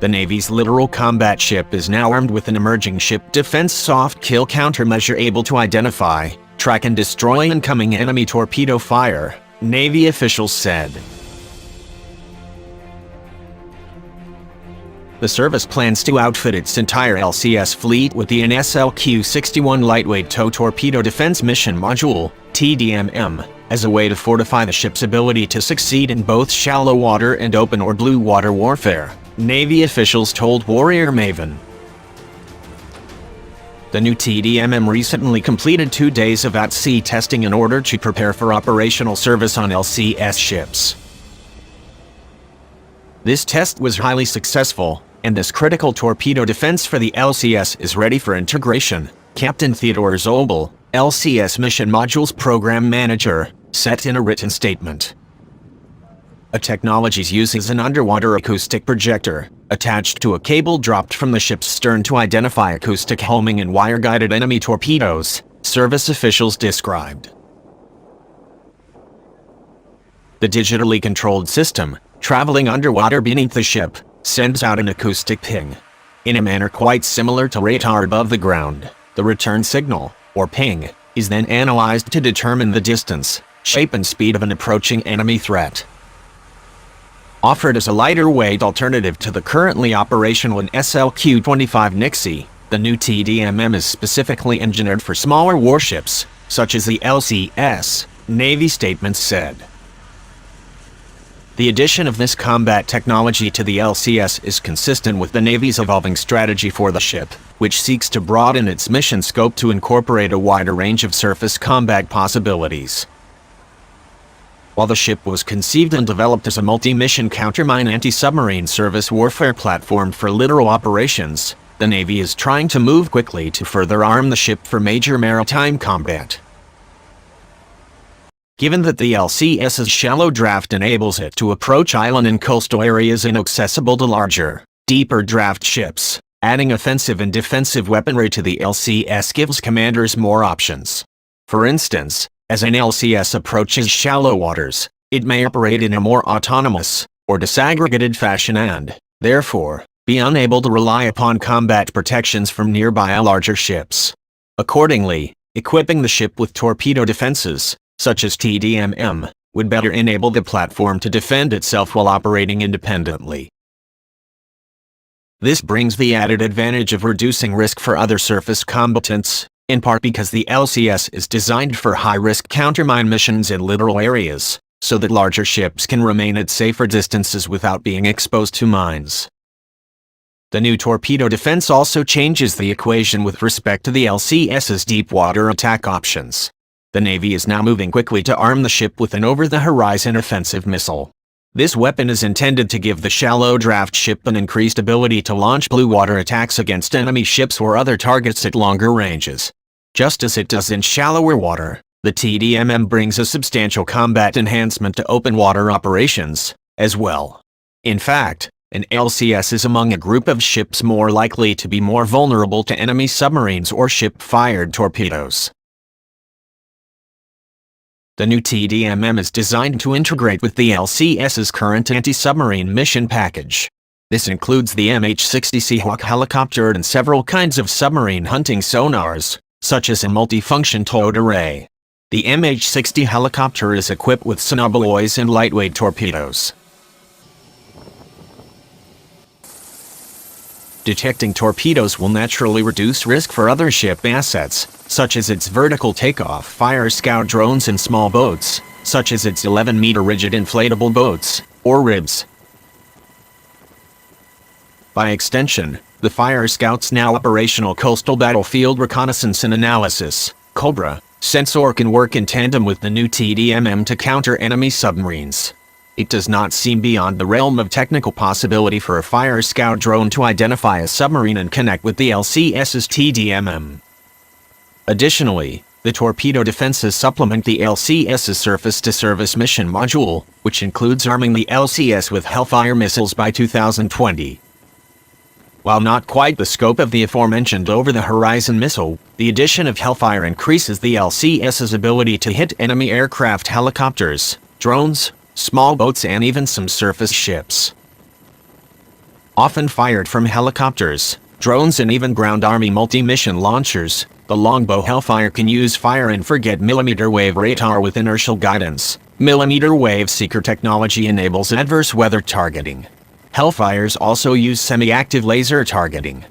The Navy's Littoral combat ship is now armed with an emerging ship defense soft kill countermeasure able to identify, track and destroy incoming enemy torpedo fire, Navy officials said. The service plans to outfit its entire LCS fleet with the H264 Lightweight Tow Torpedo Defense Mission Module, TDMM, as a way to fortify the ship's ability to succeed in both shallow water and open or blue water warfare, Navy officials told Warrior Maven. The new TDMM recently completed 2 days of at-sea testing in order to prepare for operational service on LCS ships. This test was highly successful, and this critical torpedo defense for the LCS is ready for integration, Captain Theodore Zobel, LCS Mission Modules Program Manager, said in a written statement. A technology uses an underwater acoustic projector, attached to a cable dropped from the ship's stern to identify acoustic homing and wire-guided enemy torpedoes, service officials described. The digitally controlled system, traveling underwater beneath the ship, sends out an acoustic ping. In a manner quite similar to radar above the ground, the return signal, or ping, is then analyzed to determine the distance, shape and speed of an approaching enemy threat. Offered as a lighter-weight alternative to the currently operational SLQ-25 Nixie, the new TDMM is specifically engineered for smaller warships, such as the LCS, Navy statements said. The addition of this combat technology to the LCS is consistent with the Navy's evolving strategy for the ship, which seeks to broaden its mission scope to incorporate a wider range of surface combat possibilities. While the ship was conceived and developed as a multi-mission countermine anti-submarine service warfare platform for littoral operations, the Navy is trying to move quickly to further arm the ship for major maritime combat. Given that the LCS's shallow draft enables it to approach island and coastal areas inaccessible to larger, deeper draft ships, adding offensive and defensive weaponry to the LCS gives commanders more options. For instance, as an LCS approaches shallow waters, it may operate in a more autonomous, or disaggregated fashion and, therefore, be unable to rely upon combat protections from nearby larger ships. Accordingly, equipping the ship with torpedo defenses, such as TDMM, would better enable the platform to defend itself while operating independently. This brings the added advantage of reducing risk for other surface combatants, in part because the LCS is designed for high-risk countermine missions in littoral areas, so that larger ships can remain at safer distances without being exposed to mines. The new torpedo defense also changes the equation with respect to the LCS's deep-water attack options. The Navy is now moving quickly to arm the ship with an over-the-horizon offensive missile. This weapon is intended to give the shallow draft ship an increased ability to launch blue water attacks against enemy ships or other targets at longer ranges. Just as it does in shallower water, the TDMM brings a substantial combat enhancement to open water operations, as well. In fact, an LCS is among a group of ships more likely to be more vulnerable to enemy submarines or ship-fired torpedoes. The new TDMM is designed to integrate with the LCS's current anti-submarine mission package. This includes the H264 helicopter and several kinds of submarine hunting sonars, such as a multifunction towed array. The H-60 helicopter is equipped with sonobuoys and lightweight torpedoes. Detecting torpedoes will naturally reduce risk for other ship assets, such as its vertical takeoff fire scout drones and small boats, such as its 11-meter rigid inflatable boats, or RIBs. By extension, the Fire Scout's now operational Coastal Battlefield Reconnaissance and Analysis, COBRA, sensor can work in tandem with the new TDMM to counter enemy submarines. It does not seem beyond the realm of technical possibility for a Fire Scout drone to identify a submarine and connect with the LCS's TDMM. Additionally, the torpedo defenses supplement the LCS's surface-to-service mission module, which includes arming the LCS with Hellfire missiles by 2020. While not quite the scope of the aforementioned over-the-horizon missile, the addition of Hellfire increases the LCS's ability to hit enemy aircraft, helicopters, drones, small boats and even some surface ships. often fired from helicopters, drones and even ground army multi-mission launchers. The Longbow Hellfire can use fire-and-forget millimeter wave radar with inertial guidance. Millimeter wave seeker technology enables adverse weather targeting. Hellfires also use semi-active laser targeting.